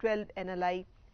12 NLI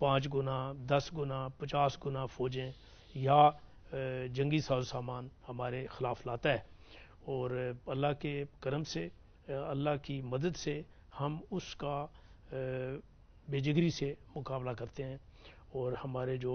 5 گنا 10 گنا 50 گنا فوجیں یا جنگی ساز سامان ہمارے خلاف لاتا ہے، اور اللہ کے کرم سے، اللہ کی مدد سے ہم اس کا بے جگری سے مقابلہ کرتے ہیں، اور ہمارے جو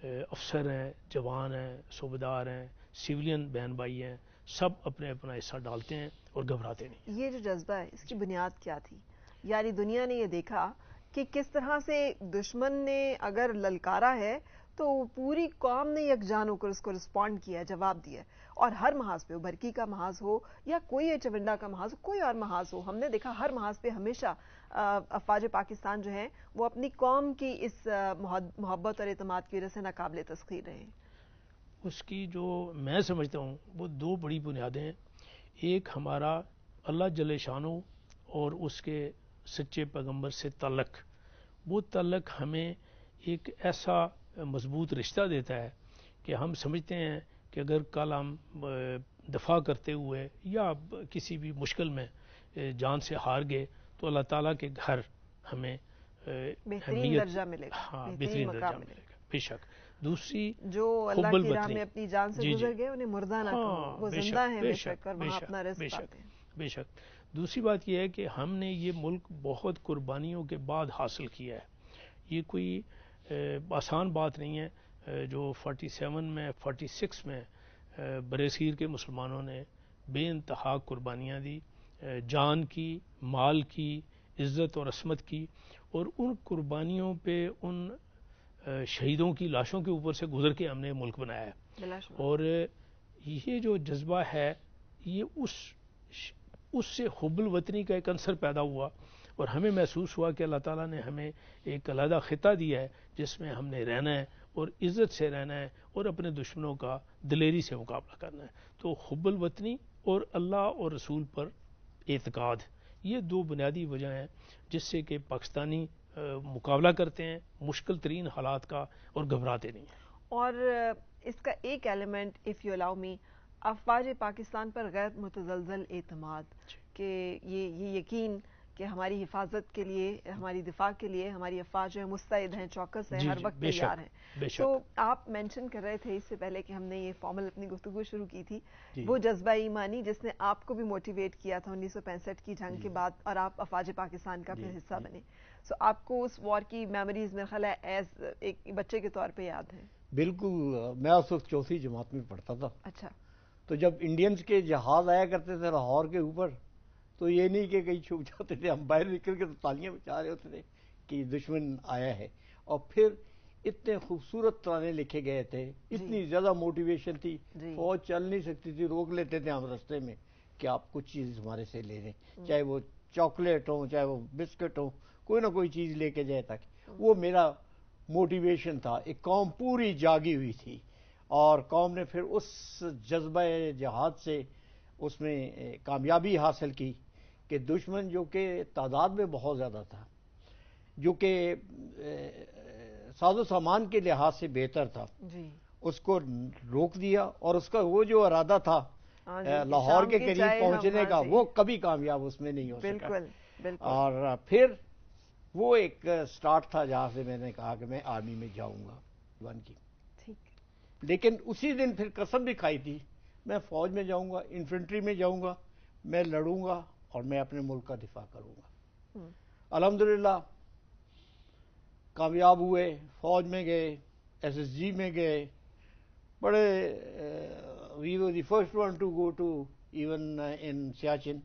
افسر ہیں، جوان ہیں، صوبیدار ہیں، سویلین بہن بھائی ہیں، سب اپنے اپنا حصہ ڈالتے ہیں اور گھبراتے نہیں۔ یہ جو جذبہ ہے اس کی بنیاد کیا تھی؟ یعنی دنیا نے یہ دیکھا کہ کس طرح سے دشمن نے اگر للکارا ہے تو پوری قوم نے یکجان ہو کر اس کو رسپونڈ کیا، جواب دیا، اور ہر محاذ پہ، برقی کا محاذ ہو یا کوئی چونڈا کا محاذ ہو، کوئی اور محاذ ہو، ہم نے دیکھا ہر محاذ پہ ہمیشہ افواج پاکستان جو ہیں وہ اپنی قوم کی اس محبت اور اعتماد کی وجہ سے ناقابل تسخیر رہے ہیں۔ اس کی جو میں سمجھتا ہوں وہ دو بڑی بنیادیں ہیں۔ ایک ہمارا اللہ جل شانہ اور اس کے سچے پیغمبر سے تعلق، وہ تعلق ہمیں ایک ایسا مضبوط رشتہ دیتا ہے کہ ہم سمجھتے ہیں کہ اگر کل ہم دفاع کرتے ہوئے یا کسی بھی مشکل میں جان سے ہار گئے تو اللہ تعالیٰ کے گھر ہمیں بہترین درجہ ملے گا، ہاں بہترین درجہ ملے گا، بے شک۔ دوسری جو اللہ حب کی راہ الوطنی، میں اپنی جان سے گزر گئے انہیں مردہ نہ کہو، وہ زندہ ہیں بے شک اور وہاں اپنا رزق پاتے ہیں۔ بے شک۔ دوسری بات یہ ہے کہ ہم نے یہ ملک بہت قربانیوں کے بعد حاصل کیا ہے، یہ کوئی آسان بات نہیں ہے۔ جو 47 میں 46 میں برصغیر کے مسلمانوں نے بے انتہا قربانیاں دی، جان کی، مال کی، عزت اور عصمت کی، اور ان قربانیوں پہ ان شہیدوں کی لاشوں کے اوپر سے گزر کے ہم نے ملک بنایا ہے، اور یہ جو جذبہ ہے یہ اس سے حب الوطنی کا ایک عنصر پیدا ہوا، اور ہمیں محسوس ہوا کہ اللہ تعالیٰ نے ہمیں ایک علیحدہ خطہ دیا ہے جس میں ہم نے رہنا ہے اور عزت سے رہنا ہے اور اپنے دشمنوں کا دلیری سے مقابلہ کرنا ہے۔ تو حب الوطنی اور اللہ اور رسول پر اعتقاد، یہ دو بنیادی وجہ ہیں جس سے کہ پاکستانی مقابلہ کرتے ہیں مشکل ترین حالات کا اور گھبراتے نہیں ہیں۔ اور اس کا ایک ایلیمنٹ اف یو الاؤ می، افواج پاکستان پر غیر متزلزل اعتماد، کہ یہ یقین کہ ہماری حفاظت کے لیے، ہماری دفاع کے لیے ہماری افواج جو ہیں مستعد ہیں، چوکس ہیں، ہر وقت تیار ہیں۔ تو آپ مینشن کر رہے تھے اس سے پہلے کہ ہم نے یہ فارمل اپنی گفتگو شروع کی تھی، وہ جذبہ ایمانی جس نے آپ کو بھی موٹیویٹ کیا تھا 1965 کی جنگ کے بعد، اور آپ افواج پاکستان کا پھر حصہ بنے، سو آپ کو اس وار کی میموریز میرا خیال ہے ایز ایک بچے کے طور پہ یاد ہیں؟ بالکل، میں اس وقت 4th جماعت میں پڑھتا تھا۔ اچھا۔ تو جب انڈینز کے جہاز آیا کرتے تھے لاہور کے اوپر، تو یہ نہیں کہ کہیں چھپ جاتے تھے، ہم باہر نکل کے تو تالیاں بجا رہے ہوتے تھے کہ دشمن آیا ہے، اور پھر اتنے خوبصورت ترانے لکھے گئے تھے، اتنی زیادہ موٹیویشن تھی، فوج چل نہیں سکتی تھی، روک لیتے تھے ہم رستے میں کہ آپ کچھ چیز ہمارے سے لے لیں، چاہے وہ چاکلیٹ ہوں، چاہے وہ بسکٹ ہوں، کوئی نہ کوئی چیز لے کے جائے تک۔ وہ میرا موٹیویشن تھا۔ ایک قوم پوری جاگی ہوئی تھی، اور قوم نے پھر اس جذبہ جہاد سے اس میں کامیابی حاصل کی کہ دشمن جو کہ تعداد میں بہت زیادہ تھا، جو کہ ساز و سامان کے لحاظ سے بہتر تھا، اس کو روک دیا، اور اس کا وہ جو ارادہ تھا لاہور کے قریب پہنچنے کا، وہ کبھی کامیاب اس میں نہیں ہو سکا۔ اور پھر وہ ایک سٹارٹ تھا جہاں سے میں نے کہا کہ میں آرمی میں جاؤں گا ون کی۔ لیکن اسی دن پھر قسم بھی کھائی تھی میں فوج میں جاؤں گا، انفنٹری میں جاؤں گا، میں لڑوں گا اور میں اپنے ملک کا دفاع کروں گا۔ الحمدللہ کامیاب ہوئے، فوج میں گئے، SSG میں گئے، بڑے we were the first one to go to even in Siachen,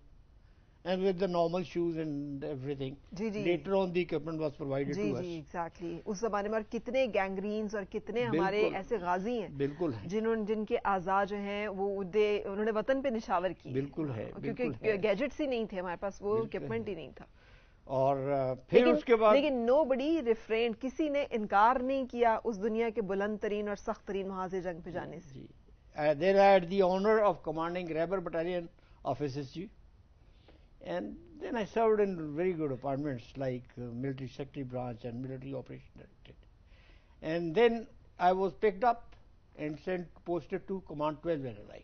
and with the normal shoes and everything. Later on the equipment was provided to us. جی ایگزیکٹلی، اس زمانے میں اور کتنے گینگرینز اور کتنے ہمارے ایسے غازی ہیں بالکل جن کے اعضاء جو ہیں وہ انہوں نے وطن پہ نشاور کی، بالکل ہے، کیونکہ گیجٹس ہی نہیں تھے ہمارے پاس، وہ اکوپمنٹ ہی نہیں تھا۔ اور پھر اس کے بعد لیکن نو بڈی ریفرینڈ، کسی نے انکار نہیں کیا اس دنیا کے بلند ترین اور سخت ترین محاذ جنگ پہ جانے سے۔ There I had the honor of commanding Raibar Battalion of SSG, and then I served in very good departments like Military Secretary Branch and Military Operations Directorate. And then I was picked up and posted to Command 12 NLI.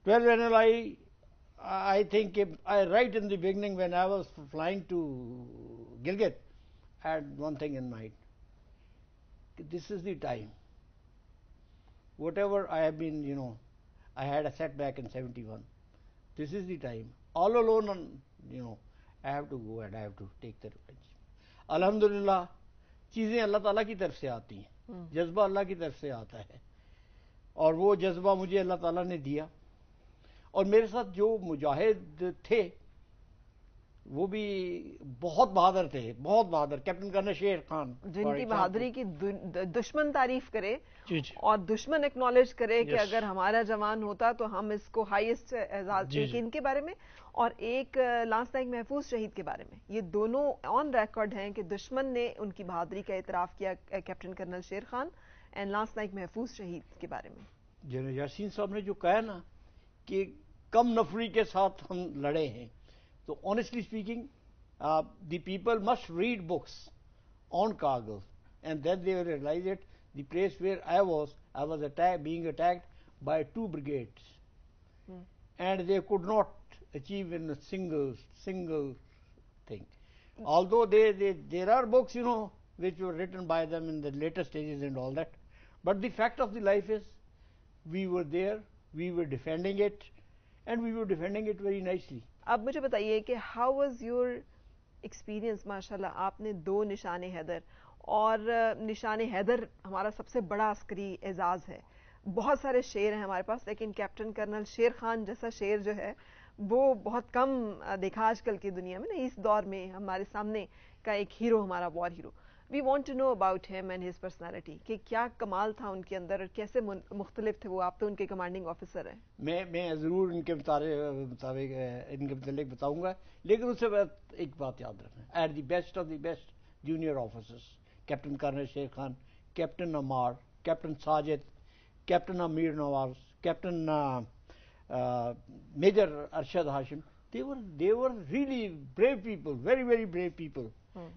12 NLI, I think right in the beginning when I was flying to Gilgit, had one thing in mind. This is the time. Whatever I have been, I had a setback in 71. This is the time. All alone, I have to go and I have to take the revenge. Alhamdulillah, چیزیں اللہ تعالیٰ کی طرف سے آتی ہیں, جذبہ اللہ کی طرف سے آتا ہے, اور وہ جذبہ مجھے اللہ تعالیٰ نے دیا. اور میرے ساتھ جو مجاہد تھے وہ بھی بہت بہادر تھے, بہت بہادر. کیپٹن کرنل شیر خان, جن کی بہادری کی دشمن تعریف کرے اور دشمن ایکنالج کرے کہ اگر ہمارا جوان ہوتا تو ہم اس کو ہائیسٹ اعزاز. ان کے بارے میں اور ایک لانس نائک محفوظ شہید کے بارے میں, یہ دونوں آن ریکارڈ ہیں کہ دشمن نے ان کی بہادری کا اعتراف کیا. Captain colonel Sher Khan and lance Naik محفوظ شہید کے بارے میں جنرل یاسین صاحب نے جو کہا نا کہ کم نفری کے ساتھ ہم لڑے ہیں, تو honestly speaking, the people must read books on Kargil, and then they will realize it. The place where I was being attacked by 2 brigades, and they could not achieve in a single thing. Although there are books, which were written by them in the later stages and all that, but the fact of the life is, we were there, we were defending it, and we were defending it very nicely. اب مجھے بتائیے کہ how was your experience. ماشاء اللہ آپ نے 2 نشان حیدر, اور نشان حیدر ہمارا سب سے بڑا عسکری اعزاز ہے. بہت سارے شیر ہیں ہمارے پاس, لیکن کیپٹن کرنل شیر خان جیسا شیر جو ہے وہ بہت کم دیکھا آج کل کی دنیا میں نا. اس دور میں ہمارے سامنے کا ایک ہیرو, ہمارا war hero. We want to know about him and his personality, کہ کیا کمال تھا ان کے اندر اور کیسے مختلف تھے وہ. آپ تو ان کے کمانڈنگ آفیسر ہیں. میں ضرور ان کے مطابق ان کے متعلق بتاؤں گا, لیکن اس سے ایک بات یاد رکھنا. At the best of the best junior officers, captain colonel Sher Khan, captain Ammar, captain Sajid, captain Amir Nawaz, captain major Arshad Hashim, they were really brave people, very, very brave people.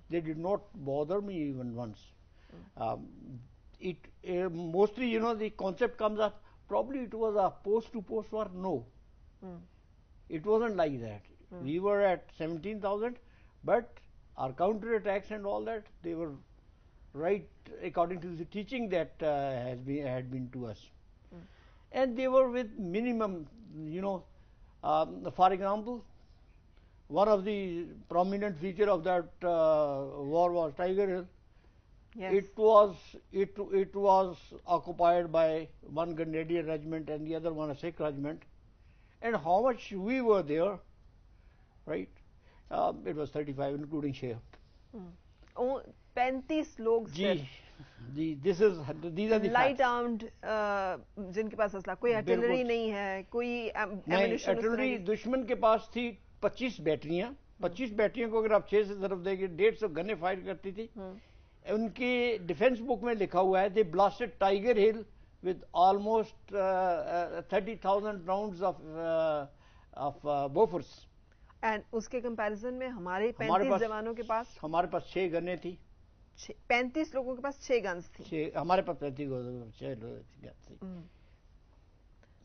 They did not bother me even once. Mostly, the concept comes up, probably it was a post-to-post war. No. It wasn't like that. We were at 17,000, but our counter-attacks and all that, they were right according to the teaching that had been to us. And they were with minimum, for example, one of the prominent feature of that war was Tiger Hill. Yes. It was occupied by one Grenadier regiment and the other one a Sikh regiment. And how much we were there, right? It was 35, including Shea. 35 لوگ. these are the light armed, جن کے پاس اسلحہ, کوئی artillery نہیں ہے, کوئی ammunition. artillery دشمن کے پاس تھی 25 بیٹریاں. 25 بیٹریوں کو اگر آپ 6 سے ضرب دیں گے 150 گنیں فائر کرتی تھی. ان کی ڈیفنس بک میں لکھا ہوا ہے, they blasted Tiger Hill with almost 30,000 rounds of Bofors. And اس کے کمپیریزن میں ہمارے 35 جوانوں کے پاس, ہمارے پاس 6 گنیں تھی. 35 لوگوں کے پاس 6 گنز تھی. ہمارے پاس 35 گنز تھی.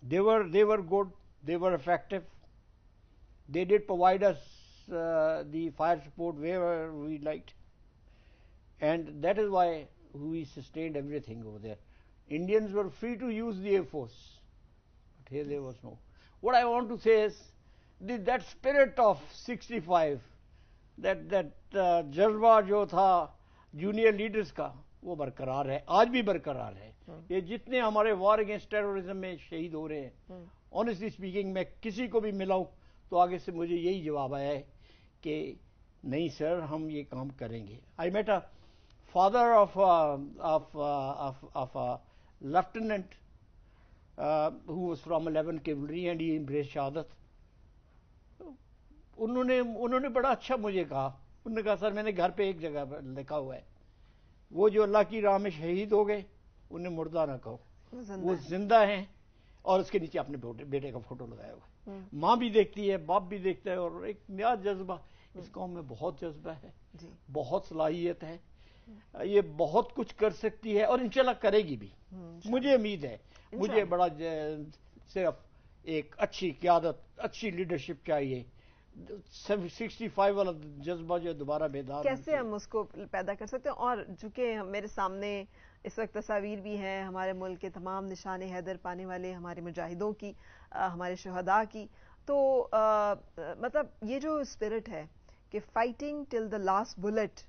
They were good, they were effective. They did provide us the fire support wherever we liked, and that is why we sustained everything over there. Indians were free to use the Air Force, but here there was no. What I want to say is that spirit of 65, that jazba jo tha junior leaders ka, وہ برقرار ہے, آج بھی برقرار ہے. یہ جتنے ہمارے وار اگینسٹ ٹیررزم میں شہید ہو رہے ہیں, آنیسٹلی اسپیکنگ میں کسی کو بھی ملا ہوں تو آگے سے مجھے یہی جواب آیا ہے کہ نہیں سر, ہم یہ کام کریں گے. I met a father of lieutenant who was from 11 cavalry and he embraced شہادت. انہوں نے بڑا اچھا مجھے کہا. انہوں نے کہا سر میں نے گھر پہ ایک جگہ لکھا ہوا ہے, وہ جو اللہ کی راہ میں شہید ہو گئے انہیں مردہ نہ کہو, وہ زندہ ہیں, اور اس کے نیچے اپنے بیٹے کا فوٹو لگایا ہوا ہے. ماں بھی دیکھتی ہے, باپ بھی دیکھتا ہے, اور ایک نیا جذبہ اس قوم میں بہت جذبہ ہے, بہت صلاحیت ہے, یہ بہت کچھ کر سکتی ہے اور انشاءاللہ کرے گی بھی. مجھے امید ہے, مجھے بڑا صرف ایک اچھی قیادت, اچھی لیڈرشپ چاہیے, 65 والا جذبہ جو دوبارہ بیدار کیسے ہم اس کو پیدا کر سکتے ہیں؟ اور چونکہ میرے سامنے اس وقت تصاویر بھی ہیں ہمارے ملک کے تمام نشان حیدر پانے والے ہمارے مجاہدوں کی، ہمارے شہداء کی، تو مطلب یہ جو اسپرٹ ہے کہ fighting till the last bullet,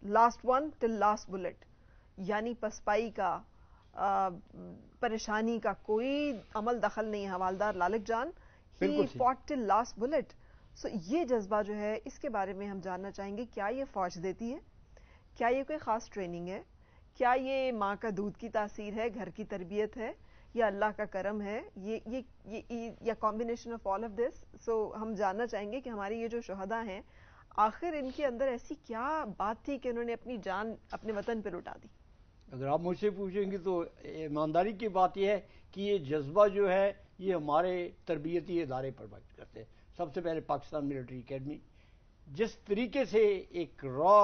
last one till last bullet, یعنی پسپائی کا، پریشانی کا کوئی عمل دخل نہیں ہے. حوالدار لالک جان ہی فاٹ ٹل لاسٹ بلٹ. سو یہ جذبہ جو ہے اس کے بارے میں ہم جاننا چاہیں گے، کیا یہ فوج دیتی ہے؟ کیا یہ کوئی خاص ٹریننگ ہے؟ کیا یہ ماں کا دودھ کی تاثیر ہے، گھر کی تربیت ہے، یا اللہ کا کرم ہے، یا combination of all of this? So ہم جاننا چاہیں گے کہ ہمارے یہ جو شہداء ہیں آخر ان کے اندر ایسی کیا بات تھی کہ انہوں نے اپنی جان اپنے وطن پہ لٹا دی؟ اگر آپ مجھ سے پوچھیں گے تو ایمانداری کی بات یہ ہے کہ یہ جذبہ جو ہے یہ ہمارے تربیتی ادارے پر بات کرتے ہیں. سب سے پہلے پاکستان ملٹری اکیڈمی، جس طریقے سے ایک را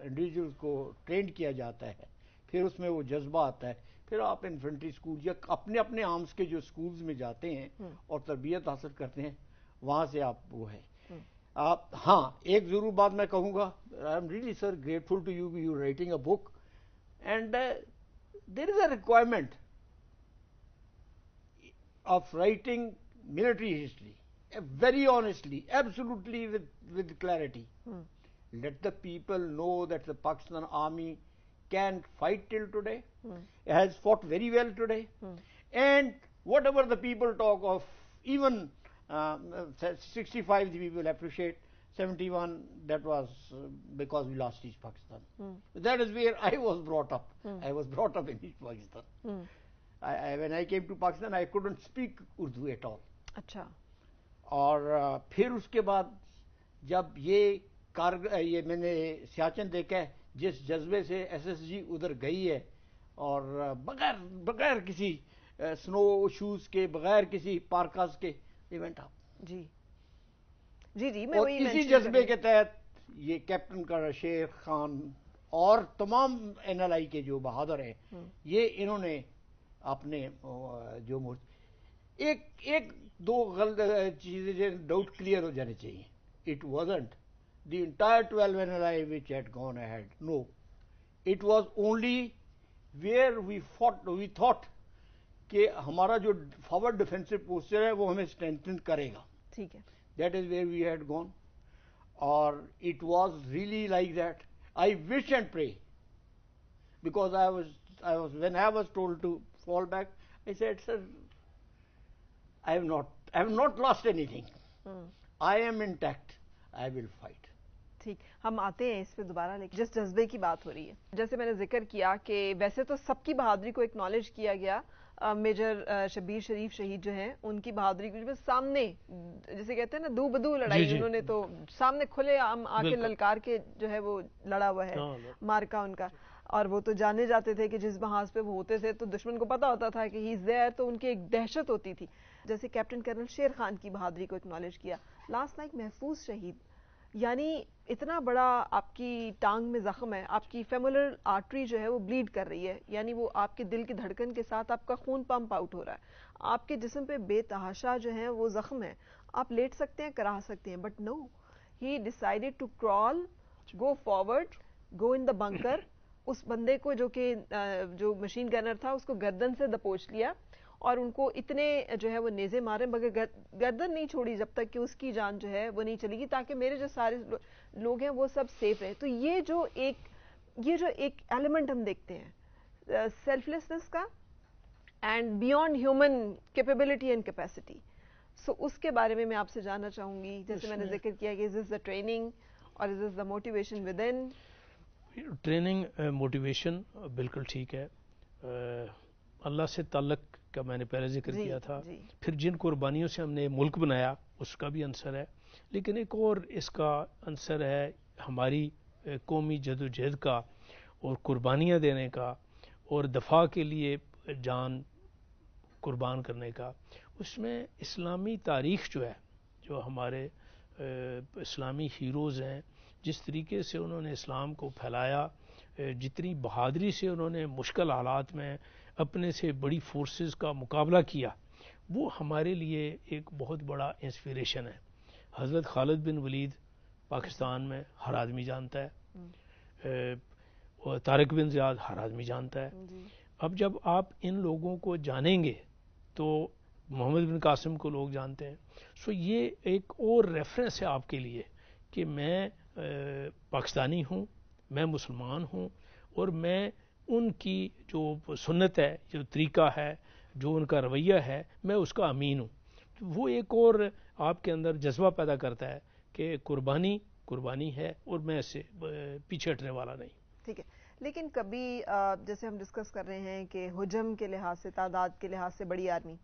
انڈیویجول کو ٹرینڈ کیا جاتا ہے، پھر اس میں وہ جذبہ آتا ہے، پھر آپ انفنٹری اسکول یا اپنے اپنے آرمز کے جو اسکولز میں جاتے ہیں اور تربیت حاصل کرتے ہیں، وہاں سے آپ وہ ہے. آپ ہاں ایک ضرور بات میں کہوں گا، I am really sir grateful to you you writing a book and there is a requirement of writing military history very honestly, absolutely with clarity. Let the people know that the Pakistan Army can fight till today, has fought very well today, and whatever the people talk of, even 65 the people appreciate, 71 that was because we lost East Pakistan. That is where I was brought up. I was brought up in East Pakistan. When I came to Pakistan, I couldn't speak Urdu at all. اچھا. اور پھر اس کے بعد جب یہ میں نے سیاچن دیکھا ہے، جس جذبے سے ایس ایس جی ادھر گئی ہے اور بغیر کسی سنو شوز کے، بغیر کسی پارکاز کے ایونٹ آپ جی جی جی میں اور اسی جذبے کے تحت یہ کیپٹن کا شیخ خان اور تمام این ایل آئی کے جو بہادر ہیں، یہ انہوں نے اپنے جو ایک دو غلط چیزیں ڈاؤٹ کلیئر ہو جانے چاہیے. It wasn't the entire 12 NLI which had gone ahead. No, it was only where we thought کہ ہمارا جو فارورڈ ڈیفینسو پوسچر ہے وہ ہمیں اسٹرینتھن کرے گا. ٹھیک ہے. That is where we had gone. اور it was really like that. I wish and pray, because when I was told to fall back, I said, sir, I have not lost anything. I am intact. I will fight. ٹھیک، ہم آتے ہیں اس پہ دوبارہ، لیکن جس جذبے کی بات ہو رہی ہے، جیسے میں نے ذکر کیا کہ ویسے تو سب کی بہادری کو اکنالج کیا گیا. میجر شبیر شریف شہید جو ہیں ان کی بہادری کو سامنے، جسے کہتے ہیں نا دو بدو لڑائی، انہوں نے تو سامنے کھلے عام آ کے للکار کے جو ہے وہ لڑا ہوا ہے مارکا ان کا. اور وہ تو جانے جاتے تھے کہ جس محاذ پہ وہ ہوتے تھے تو دشمن کو پتا ہوتا تھا کہ ہی از دیئر، تو ان کی ایک دہشت ہوتی تھی. جیسے کیپٹن کرنل شیر خان کی بہادری کو اکنالج کیا. لاسٹ نائٹ محفوظ شہید، یعنی اتنا بڑا آپ کی ٹانگ میں زخم ہے، آپ کی فیمولر آرٹری جو ہے وہ بلیڈ کر رہی ہے، یعنی وہ آپ کے دل کی دھڑکن کے ساتھ آپ کا خون پمپ آؤٹ ہو رہا ہے، آپ کے جسم پہ بے تحاشا جو ہے وہ زخم ہے، آپ لیٹ سکتے ہیں، کرا سکتے ہیں، but no, he decided to crawl, go forward, go in the bunker. اس بندے کو جو مشین گنر تھا اس کو گردن سے دبوچ لیا اور ان کو اتنے جو ہے وہ نیزے مارے، مگر گردن نہیں چھوڑی جب تک کہ اس کی جان جو ہے وہ نہیں چلے گی، تاکہ میرے جو سارے لوگ ہیں وہ سب سیف رہیں. تو یہ جو ایک ایلیمنٹ ہم دیکھتے ہیں سیلف لیسنس کا and beyond human capability and capacity, so اس کے بارے میں آپ سے جاننا چاہوں گی. جیسے میں نے ذکر کیا کہ از دس دا ٹریننگ اور is this the motivation within? Training motivation بالکل ٹھیک ہے. اللہ سے تعلق کا میں نے پہلے ذکر کیا تھا، پھر جن قربانیوں سے ہم نے ملک بنایا اس کا بھی عنصر ہے، لیکن ایک اور اس کا عنصر ہے ہماری قومی جدوجہد کا اور قربانیاں دینے کا اور دفاع کے لیے جان قربان کرنے کا. اس میں اسلامی تاریخ جو ہے، جو ہمارے اسلامی ہیروز ہیں، جس طریقے سے انہوں نے اسلام کو پھیلایا، جتنی بہادری سے انہوں نے مشکل حالات میں اپنے سے بڑی فورسز کا مقابلہ کیا، وہ ہمارے لیے ایک بہت بڑا انسپریشن ہے. حضرت خالد بن ولید پاکستان میں ہر آدمی جانتا ہے، اور طارق بن زیاد ہر آدمی جانتا ہے. اب جب آپ ان لوگوں کو جانیں گے تو محمد بن قاسم کو لوگ جانتے ہیں. سو یہ ایک اور ریفرنس ہے آپ کے لیے کہ میں پاکستانی ہوں، میں مسلمان ہوں، اور میں ان کی جو سنت ہے، جو طریقہ ہے، جو ان کا رویہ ہے، میں اس کا امین ہوں. وہ ایک اور آپ کے اندر جذبہ پیدا کرتا ہے کہ قربانی ہے اور میں اس سے پیچھے ہٹنے والا نہیں. ٹھیک ہے، لیکن کبھی جیسے ہم ڈسکس کر رہے ہیں کہ حجم کے لحاظ سے، تعداد کے لحاظ سے بڑی آرمی،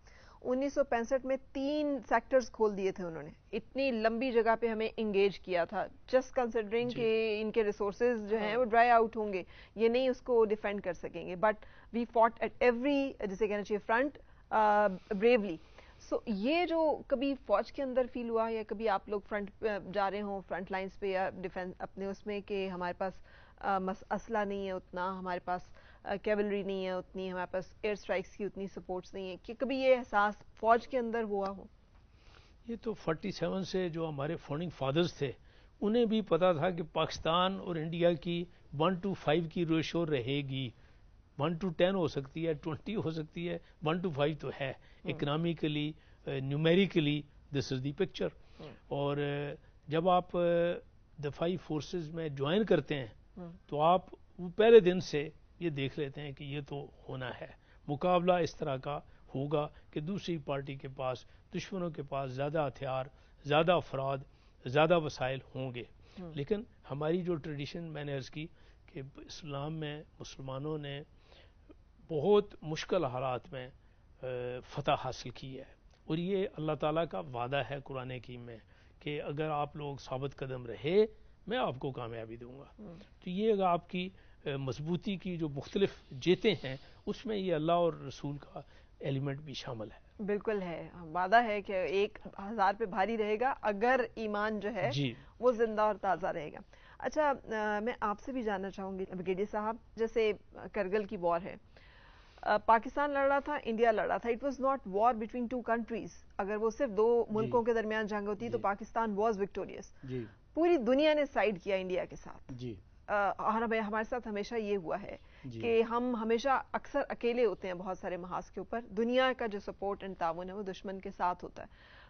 1965 میں 3 سیکٹرز کھول دیے تھے انہوں نے، اتنی لمبی جگہ پہ ہمیں انگیج کیا تھا، جسٹ کنسیڈرنگ کہ ان کے ریسورسز جو ہیں وہ ڈرائی آؤٹ ہوں گے، یہ نہیں اس کو ڈیفینڈ کر سکیں گے، but we fought at every جسے کہنا چاہیے فرنٹ بریولی. سو یہ جو کبھی فوج کے اندر فیل ہوا یا کبھی آپ لوگ فرنٹ پہ جا رہے ہوں، فرنٹ لائنز پہ یا ڈیفینس اپنے اس میں، کہ ہمارے پاس اسلحہ نہیں ہے اتنا، ہمارے پاس کیولری نہیں ہے اتنی، ہمارے پاس ایئر اسٹرائکس کی اتنی سپورٹس نہیں ہے، کہ کبھی یہ احساس فوج کے اندر ہوا ہو؟ یہ تو 47 سے جو ہمارے فاؤنڈنگ فادرز تھے انہیں بھی پتا تھا کہ پاکستان اور انڈیا کی 1:5 کی ریشو رہے گی. 1:10 ہو سکتی ہے، 20 ہو سکتی ہے، 1:5 تو ہے. Economically, numerically this is the picture. اور جب آپ دفاعی فورسز میں جوائن کرتے ہیں تو آپ پہلے دن سے یہ دیکھ لیتے ہیں کہ یہ تو ہونا ہے، مقابلہ اس طرح کا ہوگا کہ دوسری پارٹی کے پاس، دشمنوں کے پاس زیادہ ہتھیار، زیادہ افراد، زیادہ وسائل ہوں گے. لیکن ہماری جو ٹریڈیشن میں نے عرض کی کہ اسلام میں مسلمانوں نے بہت مشکل حالات میں فتح حاصل کی ہے، اور یہ اللہ تعالیٰ کا وعدہ ہے قرآن حکیم میں کہ اگر آپ لوگ ثابت قدم رہے میں آپ کو کامیابی دوں گا. تو یہ اگر آپ کی مضبوطی کی جو مختلف جیتیں ہیں اس میں یہ اللہ اور رسول کا ایلیمنٹ بھی شامل ہے. بالکل ہے، وعدہ ہے کہ 1000 پہ بھاری رہے گا اگر ایمان جو ہے وہ زندہ اور تازہ رہے گا. اچھا، میں آپ سے بھی جاننا چاہوں گی بریگیڈیئر صاحب، جیسے کرگل کی وار ہے، پاکستان لڑ رہا تھا، انڈیا لڑ رہا تھا، it was not war between 2 countries. اگر وہ صرف 2 ملکوں کے درمیان جنگ ہوتی تو پاکستان واز وکٹوریس. پوری دنیا نے سائیڈ کیا انڈیا کے ساتھ. ہمارے ساتھ ہمیشہ یہ ہوا ہے کہ ہم ہمیشہ اکثر اکیلے ہوتے ہیں بہت سارے محاذ کے اوپر، دنیا کا جو سپورٹ اینڈ تعاون ہے وہ دشمن کے ساتھ ہوتا ہے.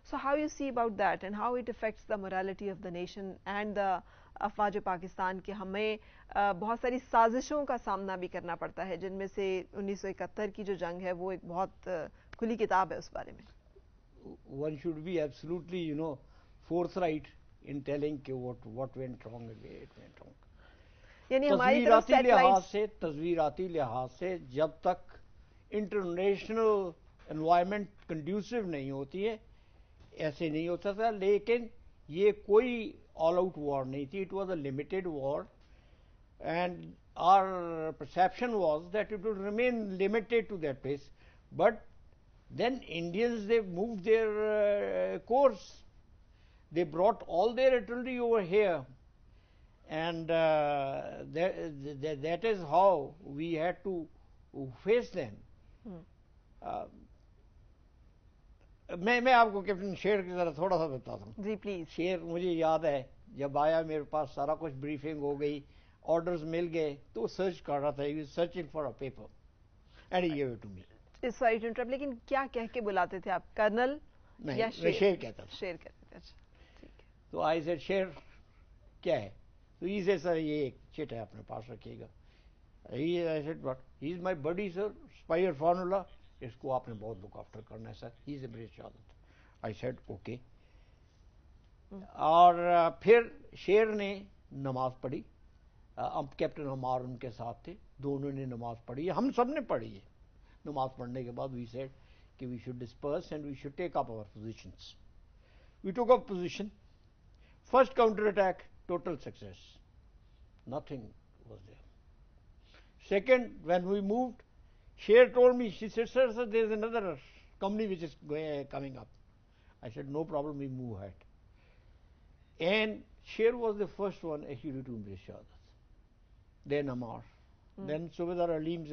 So how you C about that and how it affects the morality of the nation and the افواج پاکستان، کہ ہمیں بہت ساری سازشوں کا سامنا بھی کرنا پڑتا ہے، جن میں سے 1971 کی جو جنگ ہے وہ ایک بہت کھلی کتاب ہے اس بارے میں. One should be absolutely, forthright in telling what went wrong and where it went wrong. یعنی ہماری طرف تصویراتی لحاظ سے جب تک انٹرنیشنل انوائرمنٹ کنڈیوسو نہیں ہوتی ہے ایسے نہیں ہوتا تھا. لیکن یہ کوئی آل آؤٹ وار نہیں تھی. It was a limited war and our perception was that it will remain limited to that place. But then Indians, they moved their course. They brought all their artillery over here, and that is how we had to face them. میں آپ کو captain شیر کی ذرا تھوڑا سا بتاتا ہوں. جی پلیز. شیر مجھے یاد ہے جب آیا میرے پاس سارا کچھ بریفنگ ہو گئی، آرڈرز مل گئے، تو سرچ کر رہا تھا. He was searching for a paper and he gave it to me. Sorry to interrupt, لیکن کیا کہہ کے بلاتے تھے آپ؟ کرنل یا شیر کہتا تھا. شیر کہتے تھے. اچھا ٹھیک ہے. تو آئی سیڈ شیر کیا ہے؟ تو ہی سے سر یہ ایک چٹ ہے اپنے پاس رکھیے گا. I said but he is my buddy sir, aspire formula, اس کو آپ نے بہت لک آفٹر کرنا ہے سر، ہی از اے برٹش عادت. I said okay. اور پھر شیر نے نماز پڑھی، کیپٹن عمار ان کے ساتھ تھے، دونوں نے نماز پڑھی، ہم سب نے پڑھی ہے. نماز پڑھنے کے بعد وی سیڈ کہ we should disperse and we should take up our positions. We took up position. First counter attack total success, nothing was there. Second when we moved, Sher told me, she said sir there is اندر company which is coming up. I said no problem, we move ahead. And Sher was the first one actually to embrace Shahadat. Then Ammar, then Subedar Aleem,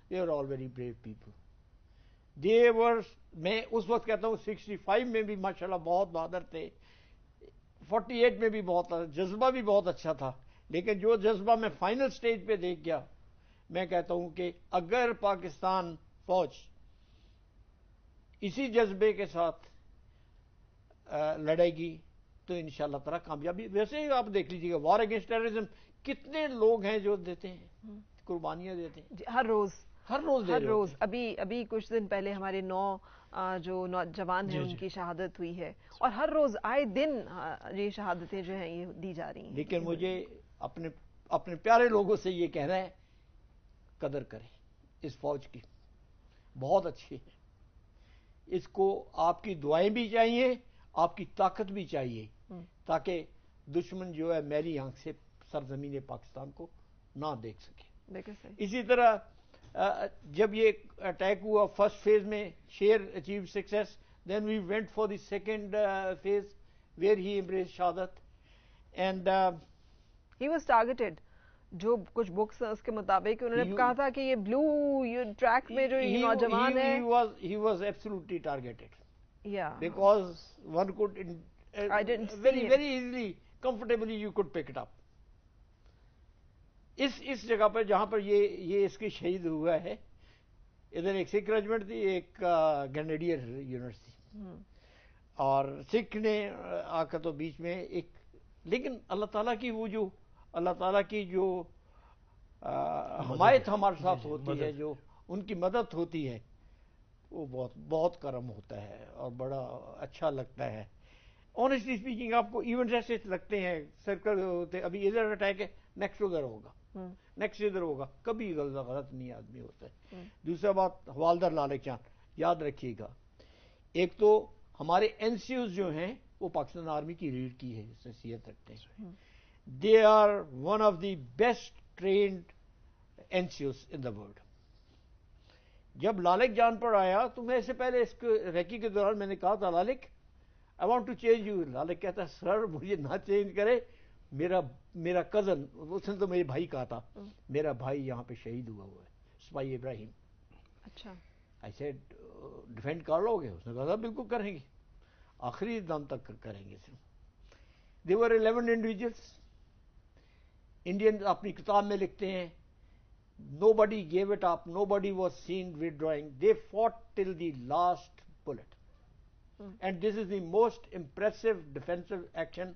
they were all very brave people. They were, میں اس وقت کہتا ہوں 65 میں بھی ماشاءاللہ بہت بہادر تھے. 48 میں بھی بہت جذبہ بھی بہت اچھا تھا، لیکن جو جذبہ میں فائنل سٹیج پہ دیکھ گیا، میں کہتا ہوں کہ اگر پاکستان فوج اسی جذبے کے ساتھ لڑے گی تو انشاءاللہ تعالیٰ کامیابی. ویسے ہی آپ دیکھ لیجیے گا وار اگینسٹ ٹیررزم کتنے لوگ ہیں جو دیتے ہیں، قربانیاں دیتے ہیں ہر روز ہر روز. ابھی کچھ دن پہلے ہمارے 9 جو نوجوان ہیں ان کی شہادت ہوئی ہے، اور ہر روز آئے دن یہ شہادتیں جو ہیں یہ دی جا رہی ہیں. لیکن مجھے اپنے پیارے لوگوں سے یہ کہنا ہے، قدر کریں اس فوج کی، بہت اچھی ہے. اس کو آپ کی دعائیں بھی چاہیے، آپ کی طاقت بھی چاہیے، تاکہ دشمن جو ہے میری آنکھ سے سرزمین پاکستان کو نہ دیکھ سکے. اسی طرح جب یہ اٹیک ہوا فرسٹ فیز میں شیر achieve success, then we went for the second phase where he embrace شہادت اینڈ ہی واز ٹارگیٹڈ. جو کچھ بکس اس کے مطابق انہوں نے کہا تھا کہ یہ بلو ٹریک میں جو نوجوان ہے he was absolutely targeted. Yeah. Because one could I didn't see very him. very easily, comfortably you could pick it up. اس جگہ پر جہاں پر یہ اس کی شہید ہوا ہے، ادھر ایک سکھ ریجمنٹ تھی، ایک گرینیڈیئر یونٹ تھی، اور سکھ نے آ کر تو بیچ میں ایک، لیکن اللہ تعالیٰ کی وہ جو اللہ تعالیٰ کی جو حمایت ہمارے ساتھ ہوتی ہے، جو ان کی مدد ہوتی ہے، وہ بہت کرم ہوتا ہے اور بڑا اچھا لگتا ہے. آنیسٹلی اسپیکنگ آپ کو ایونٹ ایسے لگتے ہیں سرکل ہوتے، ابھی ادھر اٹیک ہے، نیکسٹ ادھر ہوگا، نیکسٹ ادھر ہوگا، کبھی غلط نہیں آدمی ہوتا ہے. دوسرا بات حوالدار لالک چاند، یاد رکھیے گا، ایک تو ہمارے این سی اوز جو ہیں وہ پاکستان آرمی کی ریڈ کی ہے حیثیت رکھتے ہیں. They are one of the best trained N C Os in the world. جب لالک جان پر آیا تو میں اس سے پہلے اس ریکی کے دوران میں نے کہا تھا، Lalak I want to change you. Lalak کہتا ہے سر مجھے نہ چینج کرے، میرا کزن، اس نے تو میرے بھائی کہا تھا، میرا بھائی یہاں پہ شہید ہوا ہے، سپاہی ابراہیم. اچھا. آئی سیڈ ڈیفینڈ کر لو گے؟ اس نے کہا تھا بالکل کریں گے، آخری دم تک کریں گے. دے ور 11 انڈیویجولس. انڈین اپنی کتاب میں لکھتے ہیں nobody gave it up, nobody was seen withdrawing. They fought till the last bullet. And this is the most impressive defensive action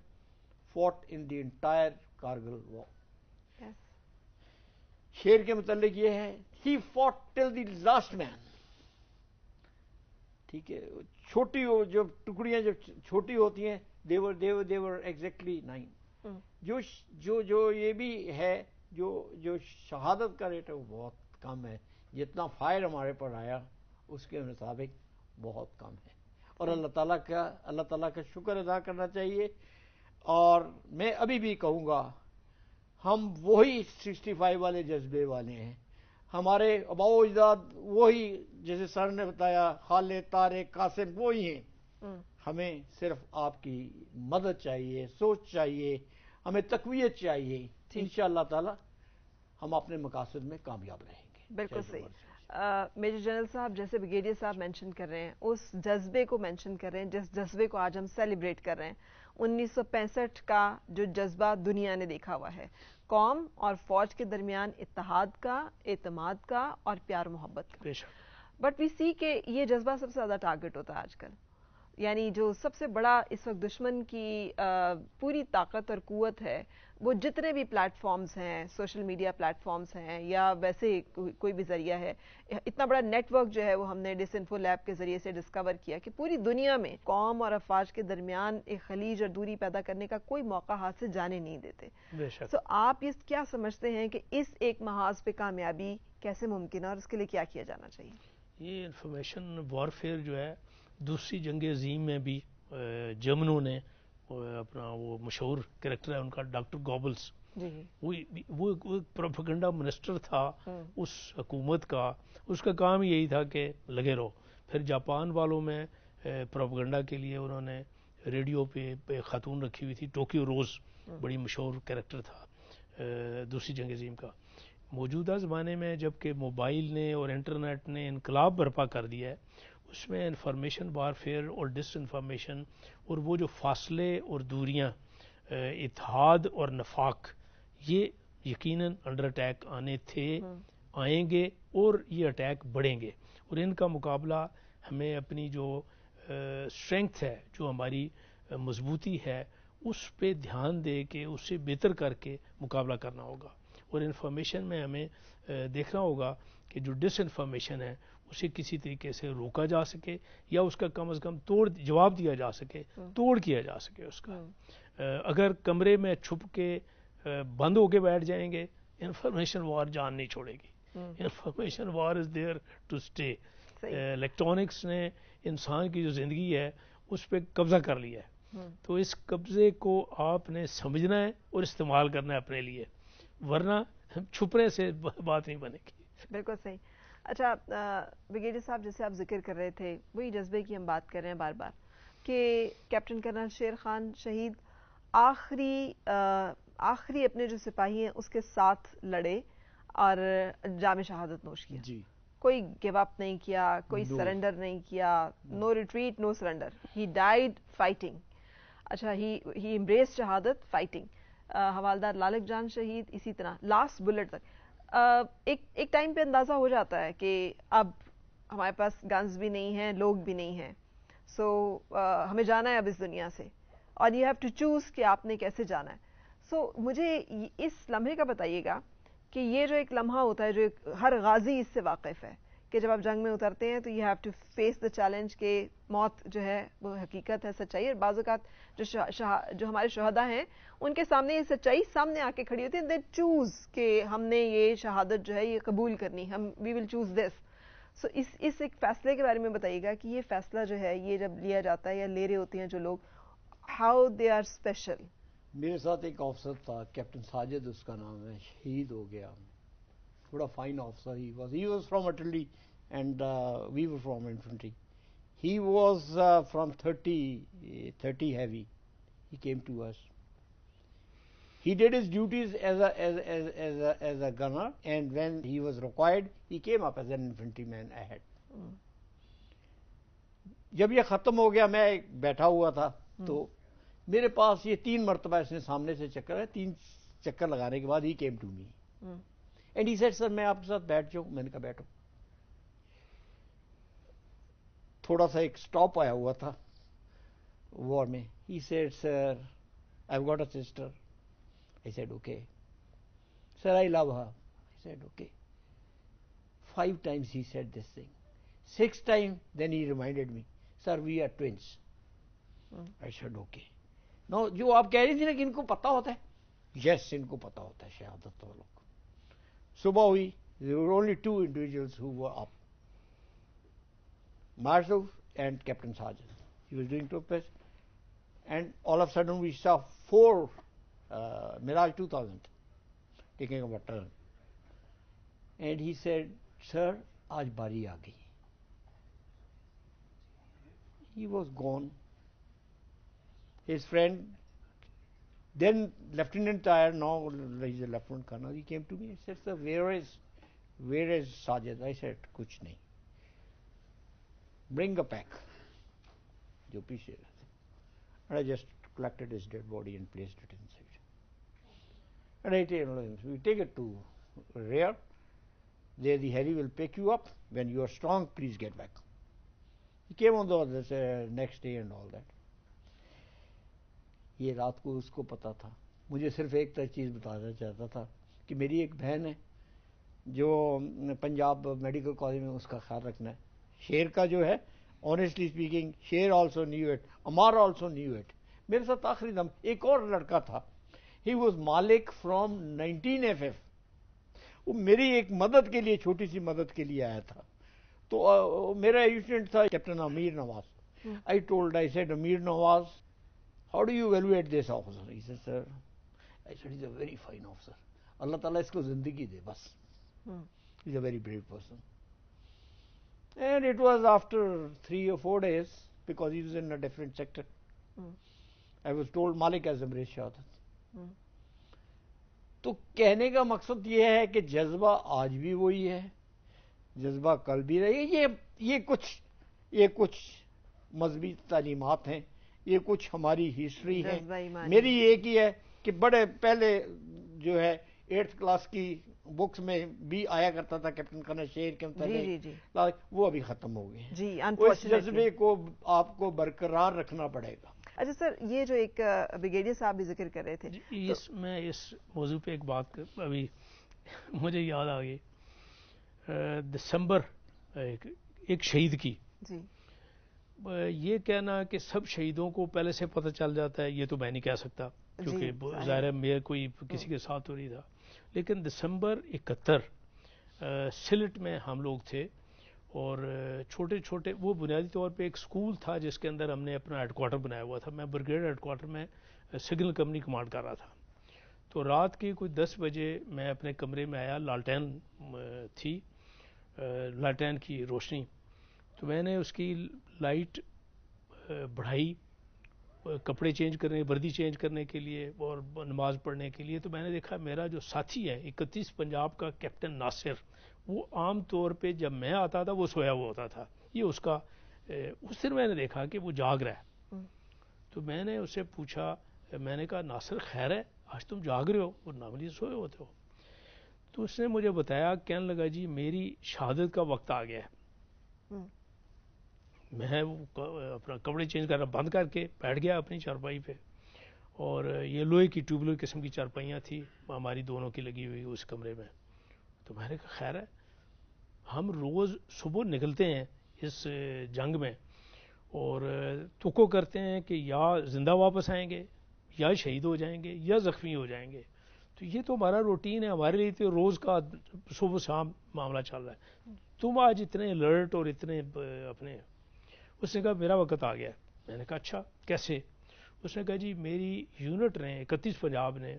fought in the entire Kargil war. Yes. شیر کے متعلق یہ ہے he fought till the last man. ٹھیک ہے، چھوٹی جو ٹکڑیاں جب چھوٹی ہوتی ہیں they were exactly 9. جو یہ بھی ہے، جو شہادت کا ریٹ ہے وہ بہت کم ہے. جتنا فائر ہمارے پر آیا اس کے مطابق بہت کم ہے، اور اللہ تعالیٰ کا شکر ادا کرنا چاہیے. اور میں ابھی بھی کہوں گا ہم وہی 65 والے جذبے والے ہیں، ہمارے آباء و اجداد وہی، جیسے سر نے بتایا خالد، طارق، قاسم وہی ہیں. ہمیں صرف آپ کی مدد چاہیے، سوچ چاہیے، ہمیں تقویت چاہیے. انشاءاللہ تعالی ہم اپنے مقاصد میں کامیاب رہیں گے. بالکل صحیح. میجر جنرل صاحب، جیسے بریگیڈیئر صاحب مینشن کر رہے ہیں، اس جذبے کو مینشن کر رہے ہیں جس جذبے کو آج ہم سیلیبریٹ کر رہے ہیں. 1965 کا جو جذبہ دنیا نے دیکھا ہوا ہے، قوم اور فوج کے درمیان اتحاد کا، اعتماد کا اور پیار محبت کا. بٹ وی سی کہ یہ جذبہ سب سے زیادہ ٹارگٹ ہوتا ہے آج کل. یعنی جو سب سے بڑا اس وقت دشمن کی پوری طاقت اور قوت ہے، وہ جتنے بھی پلیٹ فارمز ہیں، سوشل میڈیا پلیٹ فارمز ہیں یا ویسے کوئی بھی ذریعہ ہے، اتنا بڑا نیٹ ورک جو ہے وہ ہم نے ڈس انفو لیب کے ذریعے سے ڈسکور کیا کہ پوری دنیا میں قوم اور افواج کے درمیان ایک خلیج اور دوری پیدا کرنے کا کوئی موقع ہاتھ سے جانے نہیں دیتے. تو آپ یہ کیا سمجھتے ہیں کہ اس ایک محاذ پہ کامیابی کیسے ممکن ہے اور اس کے لیے کیا کیا جانا چاہیے؟ یہ انفارمیشن وارفیئر جو ہے دوسری جنگ عظیم میں بھی جرمنوں نے اپنا وہ مشہور کریکٹر ہے ان کا ڈاکٹر گوبلس، وہ پروپیگنڈا منسٹر تھا اس حکومت کا. اس کا کام یہی تھا کہ لگے رہو. پھر جاپان والوں میں پروپیگنڈا کے لیے انہوں نے ریڈیو پہ خاتون رکھی ہوئی تھی، ٹوکیو روز، بڑی مشہور کریکٹر تھا دوسری جنگ عظیم کا. موجودہ زمانے میں جب کہ موبائل نے اور انٹرنیٹ نے انقلاب برپا کر دیا ہے، اس میں انفارمیشن وارفیئر اور ڈس انفارمیشن اور وہ جو فاصلے اور دوریاں، اتحاد اور نفاق، یہ یقیناً انڈر اٹیک آنے تھے، آئیں گے اور یہ اٹیک بڑھیں گے، اور ان کا مقابلہ ہمیں اپنی جو اسٹرینگتھ ہے، جو ہماری مضبوطی ہے، اس پہ دھیان دے کے اس سے بہتر کر کے مقابلہ کرنا ہوگا. اور انفارمیشن میں ہمیں دیکھنا ہوگا کہ جو ڈس انفارمیشن ہے اسے کسی طریقے سے روکا جا سکے، یا اس کا کم از کم جواب دیا جا سکے، توڑ کیا جا سکے اس کا. اگر کمرے میں چھپ کے بند ہو کے بیٹھ جائیں گے، انفارمیشن وار جان نہیں چھوڑے گی. Information war is there to stay. Electronics نے انسان کی جو زندگی ہے اس پہ قبضہ کر لیا ہے، تو اس قبضے کو آپ نے سمجھنا ہے اور استعمال کرنا ہے اپنے لیے، ورنہ چھپنے سے بات نہیں بنے گی. بالکل صحیح. اچھا بریگیڈیئر صاحب، جیسے آپ ذکر کر رہے تھے، وہی جذبے کی ہم بات کر رہے ہیں بار بار، کہ کیپٹن کرنل شیر خان شہید آخری اپنے جو سپاہی ہیں اس کے ساتھ لڑے اور جام شہادت نوش کیا. جی. کوئی گیو اپ نہیں کیا، کوئی سرنڈر نہیں کیا، no retreat no surrender. He died fighting. اچھا، ہی امبریس شہادت فائٹنگ. حوالدار لالک جان شہید اسی طرح لاسٹ بلٹ تک. ایک ٹائم پہ اندازہ ہو جاتا ہے کہ اب ہمارے پاس گنز بھی نہیں ہیں، لوگ بھی نہیں ہیں، سو ہمیں جانا ہے اب اس دنیا سے، اور یو ہیو ٹو چوز کہ آپ نے کیسے جانا ہے. سو مجھے اس لمحے کا بتائیے گا کہ یہ جو ایک لمحہ ہوتا ہے، جو ہر غازی اس سے واقف ہے، کہ جب آپ جنگ میں اترتے ہیں تو you have to face the challenge کہ موت جو ہے وہ حقیقت ہے، سچائی. اور بعض اوقات جو ہمارے شہداء ہیں ان کے سامنے یہ سچائی سامنے آ کے کھڑی ہوتی ہے، دے چوز کہ ہم نے یہ شہادت جو ہے یہ قبول کرنی، ہم وی ول چوز دس. سو اس ایک فیصلے کے بارے میں بتائیے گا کہ یہ فیصلہ جو ہے یہ جب لیا جاتا ہے یا لے رہے ہوتے ہیں جو لوگ، ہاؤ دے آر اسپیشل. میرے ساتھ ایک آفسر تھا، کیپٹن ساجد اس کا نام ہے، شہید ہو گیا. بڑا fine officer he was from Italy and we were from infantry. He was from 30 heavy. He came to us. He did his duties as a gunner, and when he was required, he came up as an infantryman ahead. جب یہ ختم ہو گیا، میں بیٹھا ہوا تھا، تو میرے پاس یہ 3 مرتبہ اس نے سامنے سے چکر ہے، 3 چکر لگانے کے بعد he came to me. And he said, sir میں آپ کے ساتھ بیٹھ جاؤں. میں نے کہا بیٹھو. تھوڑا سا ایک سٹاپ آیا ہوا تھا وار میں. He said, sir, I've got a sister. I said, okay. Sir, I love her. I said, okay. 5 times he said this thing. 6th time, then he reminded me, sir, we are twins. I said, okay. Now, جو آپ کہہ رہی تھی نا کہ ان کو پتا ہوتا ہے، yes, ان کو پتا ہوتا ہے شہادت والوں کو. صبح ہوئی, there were only 2 individuals who were up. Marshall and Captain Sargent. He was doing topics, and all of a sudden we saw 4 Mirage 2000 taking up a turn. And he said, sir, aaj bari aa gayi. He was gone. His friend, then Lieutenant Tyre, now he's a Lieutenant Colonel, he came to me and said, sir, where is Sargent? I said, kuch nahi. Bring a pack. And I just collected his dead body and placed it inside. And I told him, we take it to rear. There the heli will pick you up. When you are strong, please get back. He came on the next day and all that. یہ رات کو اس کو پتا تھا. مجھے صرف ایک چیز بتانا چاہتا تھا کہ میری ایک بہن ہے جو پنجاب میڈیکل کالج میں، اس کا خیال رکھنا ہے. شیر کا جو ہے، honestly speaking, Sher also knew it, Ammar also knew it. میرے ساتھ آخری دم ایک اور لڑکا تھا، he was Malik from 19 FF. وہ میری ایک مدد کے لیے، چھوٹی سی مدد کے لیے آیا تھا. تو میرا ایجنٹ تھا captain Amir Nawaz. I said, Amir Nawaz, how do you evaluate this officer? He said, sir, I said, he's a very fine officer. Allah Ta'ala اس کو زندگی دے بس. He's a very brave person. And it was after 3 or 4 days, because he was in a different sector, I was told Malik has embraced Shahadat. تو کہنے کا مقصد یہ ہے کہ جذبہ آج بھی وہی ہے، جذبہ کل بھی رہے. یہ کچھ یہ کچھ مذہبی تعلیمات ہیں، یہ کچھ ہماری ہسٹری ہے. جذبہ ایمانی. میری ایک ہی ہے کہ بڑے پہلے جو ہے 8th کلاس کی بکس میں بھی آیا کرتا تھا کیپٹن خانہ شیر کے متعلق، وہ ابھی ختم ہو گئے. جی اس جذبے کو آپ کو برقرار رکھنا پڑے گا. اچھا سر، یہ جو ایک بریگیڈیئر صاحب بھی ذکر کر رہے تھے، میں اس موضوع پہ ایک بات ابھی مجھے یاد آ گئی. دسمبر ایک شہید کی، جی یہ کہنا کہ سب شہیدوں کو پہلے سے پتہ چل جاتا ہے، یہ تو میں نہیں کہہ سکتا کیونکہ ظاہر ہے میرا کوئی کسی کے ساتھ تو نہیں تھا. لیکن دسمبر 71 سلٹ میں ہم لوگ تھے، اور چھوٹے چھوٹے وہ بنیادی طور پہ ایک اسکول تھا جس کے اندر ہم نے اپنا ہیڈ کوارٹر بنایا ہوا تھا. میں بریگیڈ ہیڈ کوارٹر میں سگنل کمپنی کمانڈ کر رہا تھا. تو رات کے کوئی 10 بجے میں اپنے کمرے میں آیا، لالٹین تھی، لالٹین کی روشنی. تو میں نے اس کی لائٹ بڑھائی کپڑے چینج کرنے، وردی چینج کرنے کے لیے اور نماز پڑھنے کے لیے. تو میں نے دیکھا میرا جو ساتھی ہے 31 پنجاب کا کیپٹن ناصر، وہ عام طور پہ جب میں آتا تھا وہ سویا ہوا ہوتا تھا. یہ اس کا اس دن میں نے دیکھا کہ وہ جاگ رہا ہے. تو میں نے اسے پوچھا، میں نے کہا ناصر خیر ہے، آج تم جاگ رہے ہو اور نارملی سوئے ہوتے ہو؟ تو اس نے مجھے بتایا، کہنے لگا جی میری شہادت کا وقت آ گیا ہے. میں اپنا کپڑے چینج کرنا بند کر کے بیٹھ گیا اپنی چارپائی پہ، اور یہ لوہے کی ٹیوبولر قسم کی چارپائیاں تھیں ہماری دونوں کی لگی ہوئی اس کمرے میں. تو میں نے کہا خیر ہے، ہم روز صبح نکلتے ہیں اس جنگ میں اور توقع کرتے ہیں کہ یا زندہ واپس آئیں گے یا شہید ہو جائیں گے یا زخمی ہو جائیں گے. تو یہ تو ہمارا روٹین ہے، ہمارے لیے تو روز کا صبح شام معاملہ چل رہا ہے. تم آج اتنے الرٹ اور اتنے اپنے. اس نے کہا میرا وقت آ گیا. میں نے کہا اچھا کیسے؟ اس نے کہا جی میری یونٹ نے 31 پنجاب نے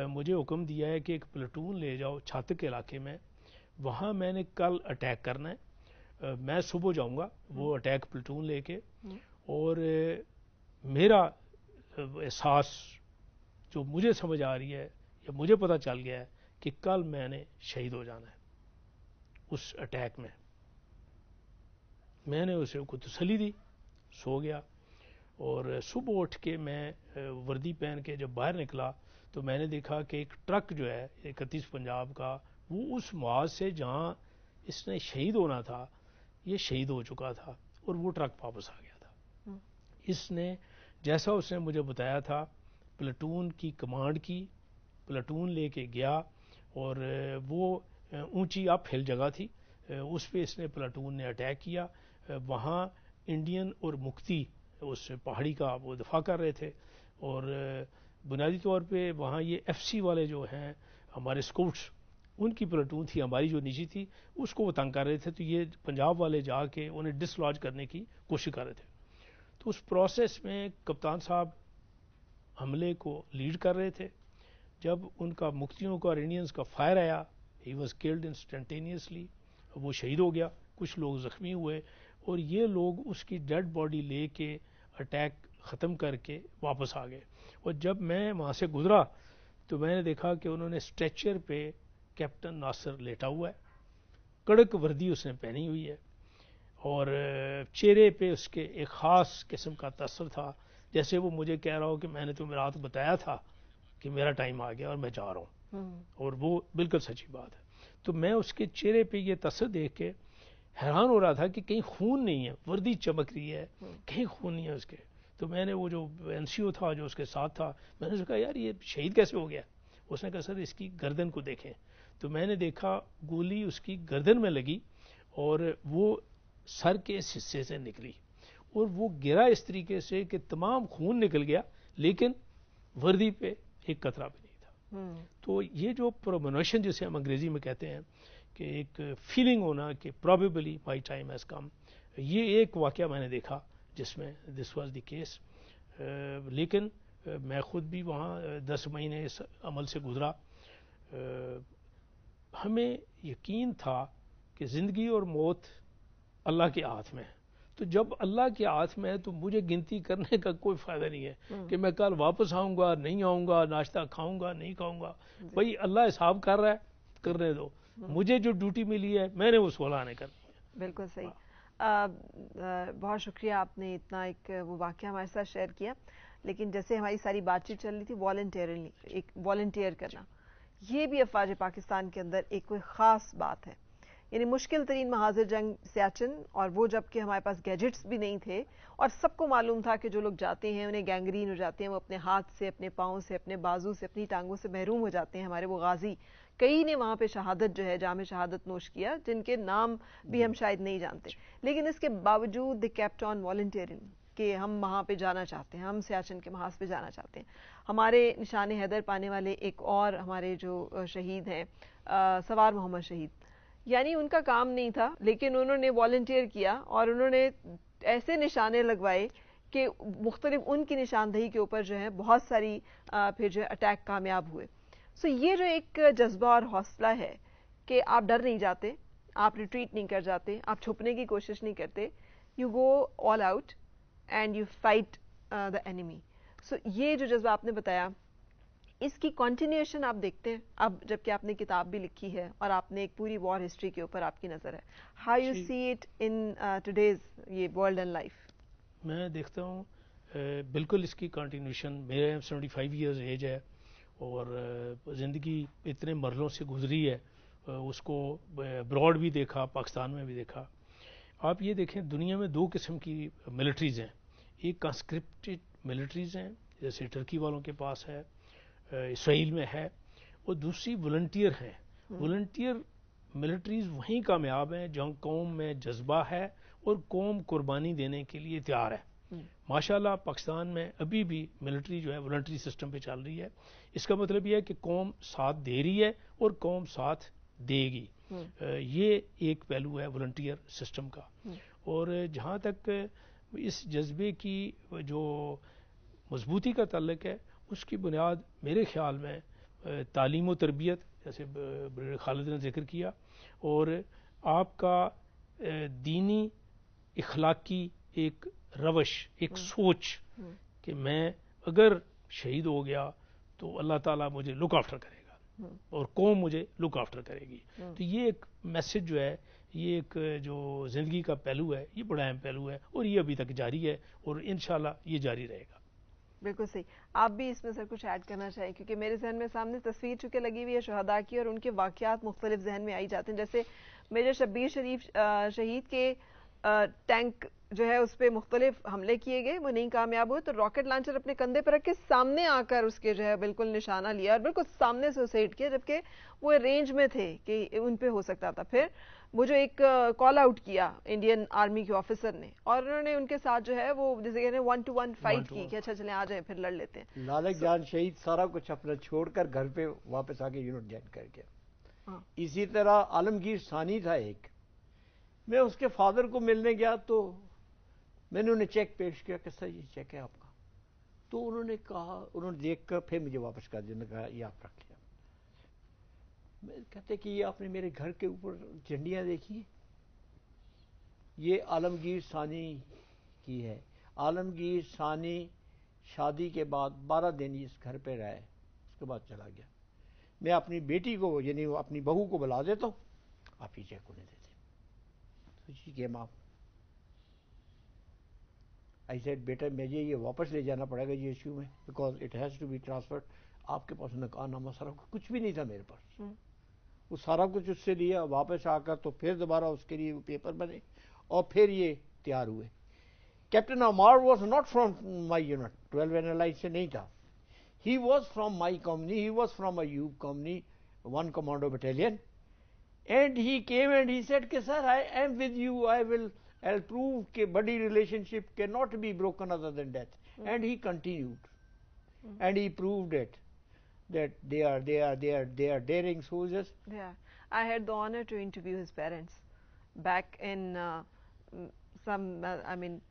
مجھے حکم دیا ہے کہ ایک پلٹون لے جاؤ چھاتک کے علاقے میں، وہاں میں نے کل اٹیک کرنا ہے. میں صبح جاؤں گا وہ اٹیک پلٹون لے کے، اور میرا احساس جو مجھے سمجھ آ رہی ہے یا مجھے پتہ چل گیا ہے کہ کل میں نے شہید ہو جانا ہے اس اٹیک میں. میں نے اسے کو تسلی دی، سو گیا. اور صبح اٹھ کے میں وردی پہن کے جب باہر نکلا تو میں نے دیکھا کہ ایک ٹرک جو ہے 31 پنجاب کا، وہ اس محاذ سے جہاں اس نے شہید ہونا تھا یہ شہید ہو چکا تھا، اور وہ ٹرک واپس آ گیا تھا. اس نے جیسا اس نے مجھے بتایا تھا پلٹون کی کمانڈ کی، پلٹون لے کے گیا، اور وہ اونچی اپ ہل جگہ تھی، اس پہ اس نے پلٹون نے اٹیک کیا. وہاں انڈین اور مکتی اس پہاڑی کا وہ دفاع کر رہے تھے، اور بنیادی طور پہ وہاں یہ ایف سی والے جو ہیں ہمارے اسکاؤٹس، ان کی پلٹون تھی، ہماری جو نیچی تھی اس کو وہ تنگ کر رہے تھے. تو یہ پنجاب والے جا کے انہیں ڈسلوج کرنے کی کوشش کر رہے تھے. تو اس پروسیس میں کپتان صاحب حملے کو لیڈ کر رہے تھے. جب ان کا مکتیوں کا اور انڈینز کا فائر آیا، ہی واز کلڈ انسٹنٹینیسلی، وہ شہید ہو گیا. کچھ لوگ زخمی ہوئے، اور یہ لوگ اس کی ڈیڈ باڈی لے کے اٹیک ختم کر کے واپس آ گئے. اور جب میں وہاں سے گزرا تو میں نے دیکھا کہ انہوں نے اسٹریچر پہ کیپٹن ناصر لیٹا ہوا ہے، کڑک وردی اس نے پہنی ہوئی ہے، اور چہرے پہ اس کے ایک خاص قسم کا تاثر تھا، جیسے وہ مجھے کہہ رہا ہو کہ میں نے تمہیں رات بتایا تھا کہ میرا ٹائم آ گیا اور میں جا رہا ہوں. اور وہ بالکل سچی بات ہے. تو میں اس کے چہرے پہ یہ تاثر دیکھ کے حیران ہو رہا تھا کہ کہیں خون نہیں ہے، وردی چمک رہی ہے، کہیں خون نہیں ہے اس کے. تو میں نے وہ جو این سی او تھا جو اس کے ساتھ تھا، میں نے کہا یار یہ شہید کیسے ہو گیا؟ اس نے کہا سر اس کی گردن کو دیکھیں. تو میں نے دیکھا گولی اس کی گردن میں لگی اور وہ سر کے اس حصے سے نکلی، اور وہ گرا اس طریقے سے کہ تمام خون نکل گیا، لیکن وردی پہ ایک قطرہ بھی نہیں تھا. تو یہ جو پرومونیشن جسے ہم انگریزی میں کہتے ہیں کہ ایک فیلنگ ہونا کہ probably my time has come, یہ ایک واقعہ میں نے دیکھا جس میں دس واز دی کیس. لیکن میں خود بھی وہاں 10 مہینے اس عمل سے گزرا. ہمیں یقین تھا کہ زندگی اور موت اللہ کے ہاتھ میں ہے. تو جب اللہ کے ہاتھ میں ہے تو مجھے گنتی کرنے کا کوئی فائدہ نہیں ہے کہ میں کل واپس آؤں گا نہیں آؤں گا، ناشتہ کھاؤں گا نہیں کھاؤں گا. بھائی اللہ حساب کر رہا ہے، کرنے دو. مجھے جو ڈیوٹی ملی ہے میں نے وہ سولانے کرنی ہے. بالکل صحیح. بہت شکریہ آپ نے اتنا ایک وہ واقعہ ہمارے ساتھ شیئر کیا. لیکن جیسے ہماری ساری بات چیت چل رہی تھی والنٹیئرلی ایک والنٹیئر کرنا یہ بھی افواج پاکستان کے اندر ایک کوئی خاص بات ہے. یعنی مشکل ترین محاذر جنگ سیاچن اور وہ جب کہ ہمارے پاس گیجٹس بھی نہیں تھے اور سب کو معلوم تھا کہ جو لوگ جاتے ہیں انہیں گینگرین ہو جاتے ہیں وہ اپنے ہاتھ سے اپنے پاؤں سے اپنے بازو سے اپنی ٹانگوں سے محروم ہو جاتے ہیں. ہمارے وہ غازی کئی نے وہاں پہ شہادت جو ہے جام شہادت نوش کیا جن کے نام بھی ہم شاید نہیں جانتے لیکن اس کے باوجود دی کیپٹ آن والنٹیئرنگ کہ ہم وہاں پہ جانا چاہتے ہیں ہم سیاچن کے محاذ پہ جانا چاہتے ہیں. ہمارے نشان حیدر پانے والے ایک اور ہمارے جو شہید ہیں سوار محمد شہید یعنی ان کا کام نہیں تھا لیکن انہوں نے والنٹیئر کیا اور انہوں نے ایسے نشانے لگوائے کہ مختلف ان کی نشاندہی کے اوپر جو ہے بہت ساری پھر جو ہے اٹیک کامیاب ہوئے. سو یہ جو ایک جذبہ اور حوصلہ ہے کہ آپ ڈر نہیں جاتے آپ ریٹریٹ نہیں کر جاتے آپ چھپنے کی کوشش نہیں کرتے you go all out and you fight the enemy. So یہ جو جذبہ آپ نے بتایا اس کی کنٹینیوشن آپ دیکھتے ہیں اب جب کہ آپ نے کتاب بھی لکھی ہے اور آپ نے ایک پوری وار ہسٹری کے اوپر آپ کی نظر ہے. How you see it in today's یہ ورلڈ اینڈ لائف؟ میں دیکھتا ہوں بالکل اس کی کنٹینیوشن میرے 75 ایئرز ایج ہے اور زندگی اتنے مرحلوں سے گزری ہے اس کو ابراڈ بھی دیکھا پاکستان میں بھی دیکھا. آپ یہ دیکھیں دنیا میں دو قسم کی ملٹریز ہیں. ایک کانسکرپٹڈ ملٹریز ہیں جیسے ٹرکی والوں کے پاس ہے اسرائیل میں ہے اور دوسری والنٹیئر ہیں. والنٹیئر ملٹریز وہیں کامیاب ہیں جہاں قوم میں جذبہ ہے اور قوم قربانی دینے کے لیے تیار ہے. ماشاءاللہ پاکستان میں ابھی بھی ملٹری جو ہے والنٹری سسٹم پہ چل رہی ہے. اس کا مطلب یہ ہے کہ قوم ساتھ دے رہی ہے اور قوم ساتھ دے گی. یہ ایک پہلو ہے والنٹیئر سسٹم کا. اور جہاں تک اس جذبے کی جو مضبوطی کا تعلق ہے اس کی بنیاد میرے خیال میں تعلیم و تربیت جیسے خالد نے ذکر کیا اور آپ کا دینی اخلاقی ایک روش ایک سوچ کہ میں اگر شہید ہو گیا تو اللہ تعالیٰ مجھے لک آفٹر کرے گا اور قوم مجھے لک آفٹر کرے گی. تو یہ ایک میسج جو ہے یہ ایک جو زندگی کا پہلو ہے یہ بڑا اہم پہلو ہے اور یہ ابھی تک جاری ہے اور انشاءاللہ یہ جاری رہے گا. بالکل صحیح. آپ بھی اس میں سر کچھ ایڈ کرنا چاہیں کیونکہ میرے ذہن میں سامنے تصویر چونکہ لگی ہوئی ہے شہداء کی اور ان کے واقعات مختلف ذہن میں آئی جاتے ہیں. جیسے میجر شبیر شریف شہید کے ٹینک جو ہے اس پہ مختلف حملے کیے گئے وہ نہیں کامیاب ہوئے تو راکٹ لانچر اپنے کندھے پر رکھ کے سامنے آ کر اس کے جو ہے بالکل نشانہ لیا اور بالکل سامنے سے اسے ہٹ کیا جبکہ وہ رینج میں تھے کہ ان پہ ہو سکتا تھا. پھر وہ جو ایک کال آؤٹ کیا انڈین آرمی کے آفیسر نے اور انہوں نے ان کے ساتھ جو ہے وہ جیسے کہتے ہیں 1-to-1 فائٹ کی کہ اچھا چلیں آ جائیں پھر لڑ لیتے ہیں. لالک جان شہید سارا کچھ اپنا چھوڑ کر گھر پہ واپس آ کے یونٹ جوائن کر گیا. اسی طرح عالمگیر ثانی تھا ایک. میں اس کے فادر کو ملنے گیا تو میں نے انہیں چیک پیش کیا کہ سر یہ چیک ہے آپ کا. تو انہوں نے کہا انہوں نے دیکھ کر پھر مجھے واپس کر دیا. انہوں نے کہا یہ آپ رکھ لیا. میں کہتے کہ یہ آپ نے میرے گھر کے اوپر جھنڈیاں دیکھی یہ عالمگیر ثانی کی ہے. عالمگیر ثانی شادی کے بعد 12 دن اس گھر پہ رہے اس کے بعد چلا گیا. میں اپنی بیٹی کو یعنی اپنی بہو کو بلا دیتا ہوں آپ یہ چیک انہیں دیتے. She came up. I said بیٹا مجھے یہ واپس لے جانا پڑے گا یہ ایشو میں because it has to be transferred. آپ کے پاس نکاح نامہ سارا کچھ بھی نہیں تھا میرے پاس. وہ سارا کچھ اس سے لیا واپس آ کر تو پھر دوبارہ اس کے لیے پیپر بنے اور پھر یہ تیار ہوئے. Captain Ammar was not from my unit 12 NLI سے نہیں تھا. He was from my company. He was from Ayub company 1 commando battalion. And he came and he said کہ sir I am with you. I'll prove کہ body relationship cannot be broken other than death. And he continued. And he proved it that they are daring soldiers. Yeah, I had the honor to interview his parents back in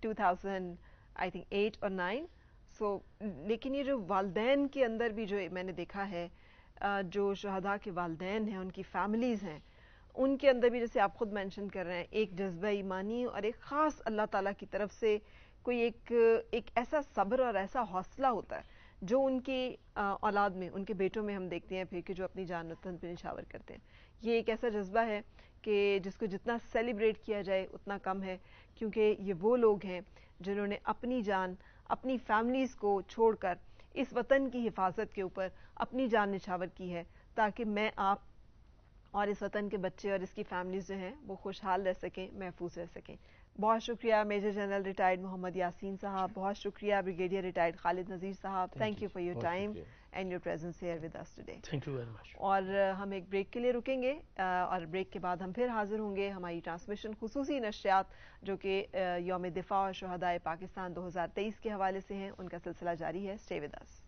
2008 or 9. So لیکن یہ جو والدین کے اندر بھی جو میں نے دیکھا ہے جو شہداء کے والدین ہیں ان کی فیملیز ہیں ان کے اندر بھی جیسے آپ خود مینشن کر رہے ہیں ایک جذبہ ایمانی اور ایک خاص اللہ تعالیٰ کی طرف سے کوئی ایک ایسا صبر اور ایسا حوصلہ ہوتا ہے جو ان کی اولاد میں ان کے بیٹوں میں ہم دیکھتے ہیں پھر کہ جو اپنی جان وطن پہ نچھاور کرتے ہیں. یہ ایک ایسا جذبہ ہے کہ جس کو جتنا سیلیبریٹ کیا جائے اتنا کم ہے، کیونکہ یہ وہ لوگ ہیں جنہوں نے اپنی جان، اپنی فیملیز کو چھوڑ کر اس وطن کی حفاظت کے اوپر اپنی جان نچھاور کی ہے، تاکہ میں، آپ اور اس وطن کے بچے اور اس کی فیملیز جو ہیں وہ خوشحال رہ سکیں، محفوظ رہ سکیں۔ بہت شکریہ major general retired Muhammad Yasin صاحب، بہت شکریہ بریگیڈیئر ریٹائرڈ خالد نذیر صاحب، thank you for your time and your presence here with us today. Thank you very much. اور ہم ایک بریک کے لیے رکیں گے، اور بریک کے بعد ہم پھر حاضر ہوں گے۔ ہماری ٹرانسمیشن خصوصی نشریات جو کہ یوم دفاع اور شہدائے پاکستان 2023 کے حوالے سے ہیں، ان کا سلسلہ جاری ہے۔ Stay with us.